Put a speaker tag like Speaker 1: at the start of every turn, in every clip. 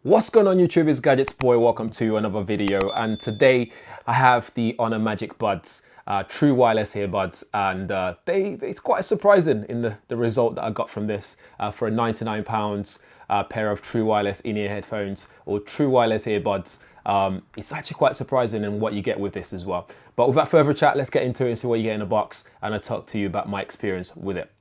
Speaker 1: What's going on YouTube? It's GadgetsBoy. Welcome to another video, and today I have the Honor Magic Buds, true wireless earbuds, and it's quite surprising in the result that I got from this for a £99 pair of true wireless in-ear headphones or true wireless earbuds. It's actually quite surprising in what you get with this as well. But without further chat, let's get into it and see what you get in the box, and I'll talk to you about my experience with it.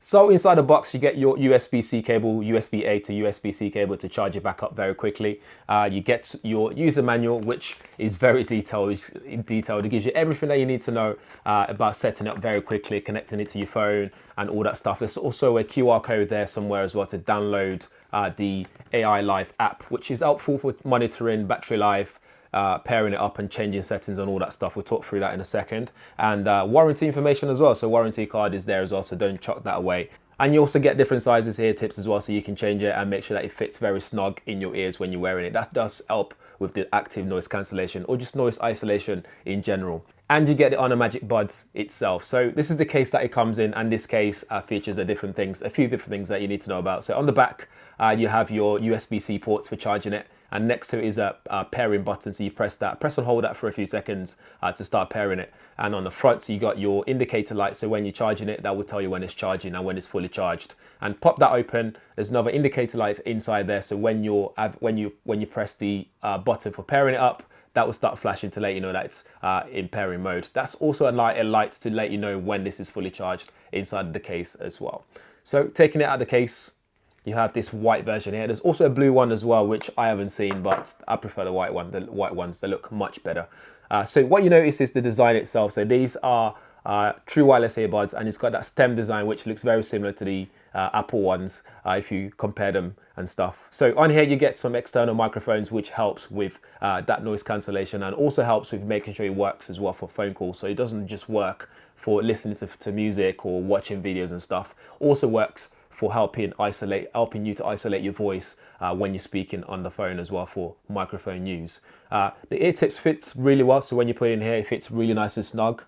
Speaker 1: So inside the box, you get your USB-C cable, USB-A to USB-C cable to charge it back up very quickly. You get your user manual, which is very detailed. It gives you everything that you need to know about setting it up very quickly, connecting it to your phone and all that stuff. There's also a QR code there somewhere as well to download the AI Life app, which is helpful for monitoring battery life, pairing it up and changing settings and all that stuff. We'll talk through that in a second. And warranty information as well. So warranty card is there as well, so don't chuck that away. And you also get different sizes ear tips as well, so you can change it and make sure that it fits very snug in your ears when you're wearing it. That does help with the active noise cancellation or just noise isolation in general. And you get the Honor Magic Buds itself. So this is the case that it comes in, and this case features a few different things that you need to know about. So on the back, you have your USB-C ports for charging it, and next to it is a pairing button. So you press and hold that for a few seconds to start pairing it. And on the front, so you got your indicator light. So when you're charging it, that will tell you when it's charging and when it's fully charged. And pop that open. There's another indicator light inside there. So when you press the button for pairing it up, that will start flashing to let you know that it's in pairing mode. That's also a light to let you know when this is fully charged inside of the case as well. So taking it out of the case, you have this white version here. There's also a blue one as well, which I haven't seen, but I prefer the white one. The white ones, they look much better. So what you notice is the design itself. So these are true wireless earbuds, and it's got that stem design, which looks very similar to the Apple ones if you compare them and stuff. So on here you get some external microphones, which helps with that noise cancellation, and also helps with making sure it works as well for phone calls. So it doesn't just work for listening to music or watching videos and stuff. Also works for helping you to isolate your voice when you're speaking on the phone as well for microphone use. The ear tips fits really well, so when you put it in here, it fits really nice and snug,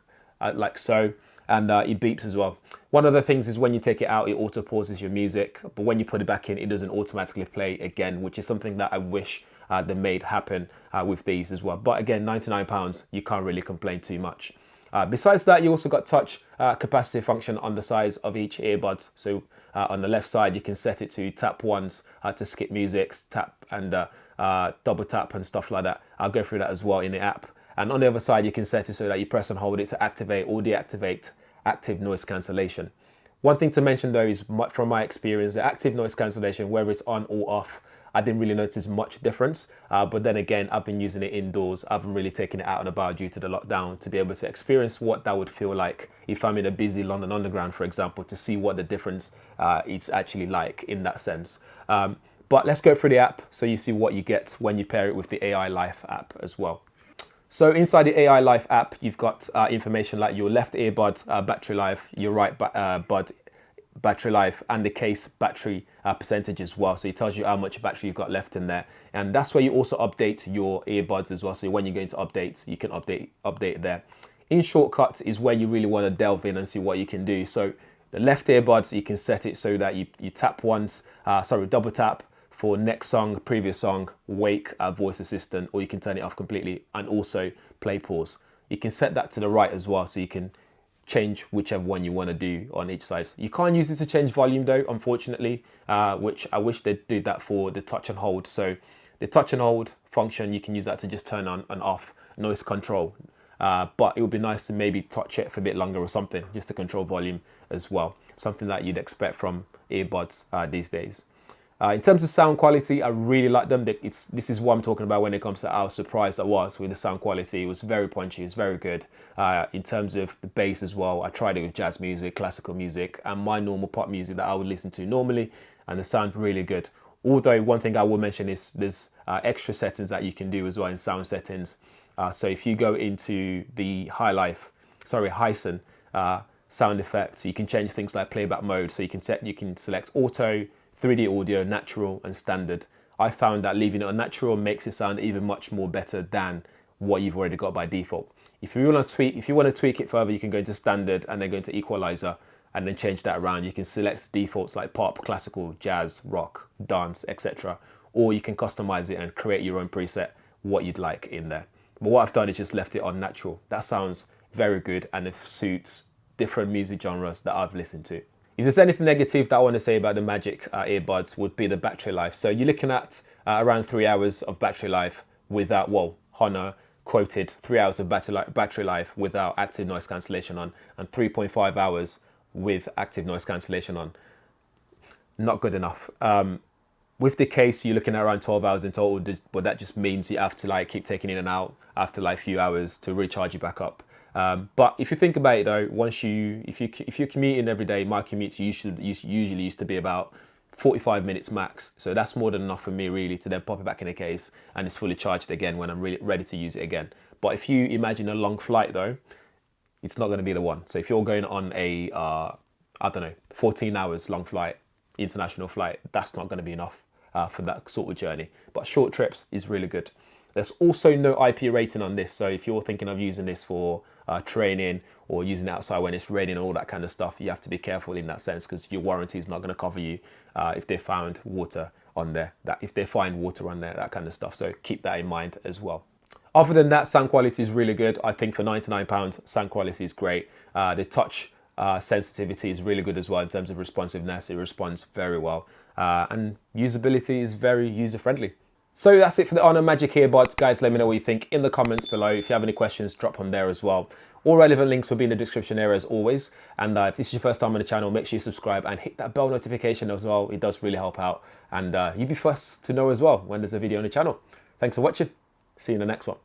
Speaker 1: like so, and it beeps as well. One of the things is when you take it out, it auto pauses your music, but when you put it back in, it doesn't automatically play again, which is something that I wish they made happen with these as well. But again, £99, you can't really complain too much. Besides that, you also got touch capacitive function on the sides of each earbuds. So on the left side, you can set it to tap once to skip music, tap and double tap and stuff like that. I'll go through that as well in the app. And on the other side, you can set it so that you press and hold it to activate or deactivate active noise cancellation. One thing to mention though is, from my experience, the active noise cancellation, whether it's on or off, I didn't really notice much difference, but then again, I've been using it indoors. I haven't really taken it out and about due to the lockdown to be able to experience what that would feel like if I'm in a busy London Underground, for example, to see what the difference it's actually like in that sense. But let's go through the app so you see what you get when you pair it with the AI Life app as well. So inside the AI Life app, you've got information like your left earbud battery life, your right bud battery life, and the case battery percentage as well. So it tells you how much battery you've got left in there, and that's where you also update your earbuds as well. So when you're going to update, you can update there. In shortcuts is where you really want to delve in and see what you can do. So the left earbuds, you can set it so that you tap once, double tap for next song, previous song, wake, voice assistant, or you can turn it off completely, and also play pause. You can set that to the right as well, so you can change whichever one you want to do on each side. You can't use it to change volume though, unfortunately, which I wish they'd do that for the touch and hold. So the touch and hold function, you can use that to just turn on and off noise control. But it would be nice to maybe touch it for a bit longer or something, just to control volume as well. Something that you'd expect from earbuds these days. In terms of sound quality, I really like them. This is what I'm talking about when it comes to how surprised I was with the sound quality. It was very punchy, it's very good. In terms of the bass as well, I tried it with jazz music, classical music, and my normal pop music that I would listen to normally, and the sound's really good. Although one thing I will mention is there's extra settings that you can do as well in sound settings. So if you go into the Hyson sound effects, you can change things like playback mode. So you can select auto, 3D audio, natural, and standard. I found that leaving it on natural makes it sound even much more better than what you've already got by default. If you want to tweak it further, you can go into standard and then go into equalizer and then change that around. You can select defaults like pop, classical, jazz, rock, dance, etc. or you can customize it and create your own preset, what you'd like in there. But what I've done is just left it on natural. That sounds very good and it suits different music genres that I've listened to. If there's anything negative that I want to say about the Magic earbuds would be the battery life. So you're looking at around 3 hours of battery life without, well, Honor quoted 3 hours of battery life without active noise cancellation on, and 3.5 hours with active noise cancellation on. Not good enough. With the case, you're looking at around 12 hours in total, but that just means you have to like keep taking in and out after like a few hours to recharge you back up. But if you think about it though, if you're commuting every day, my commutes usually used to be about 45 minutes max. So that's more than enough for me really to then pop it back in the case and it's fully charged again when I'm really ready to use it again. But if you imagine a long flight though, it's not going to be the one. So if you're going on a, I don't know, 14 hours long flight, international flight, that's not going to be enough for that sort of journey. But short trips is really good. There's also no IP rating on this. So if you're thinking of using this for training or using it outside when it's raining and all that kind of stuff, you have to be careful in that sense because your warranty is not going to cover you if they found water on there, if they find water on there, that kind of stuff. So keep that in mind as well. Other than that, sound quality is really good. I think for £99, sound quality is great. The touch sensitivity is really good as well in terms of responsiveness. It responds very well. And usability is very user-friendly. So that's it for the Honor Magic earbuds. Guys, let me know what you think in the comments below. If you have any questions, drop them there as well. All relevant links will be in the description area as always. And if this is your first time on the channel, make sure you subscribe and hit that bell notification as well. It does really help out. And you'll be first to know as well when there's a video on the channel. Thanks for watching. See you in the next one.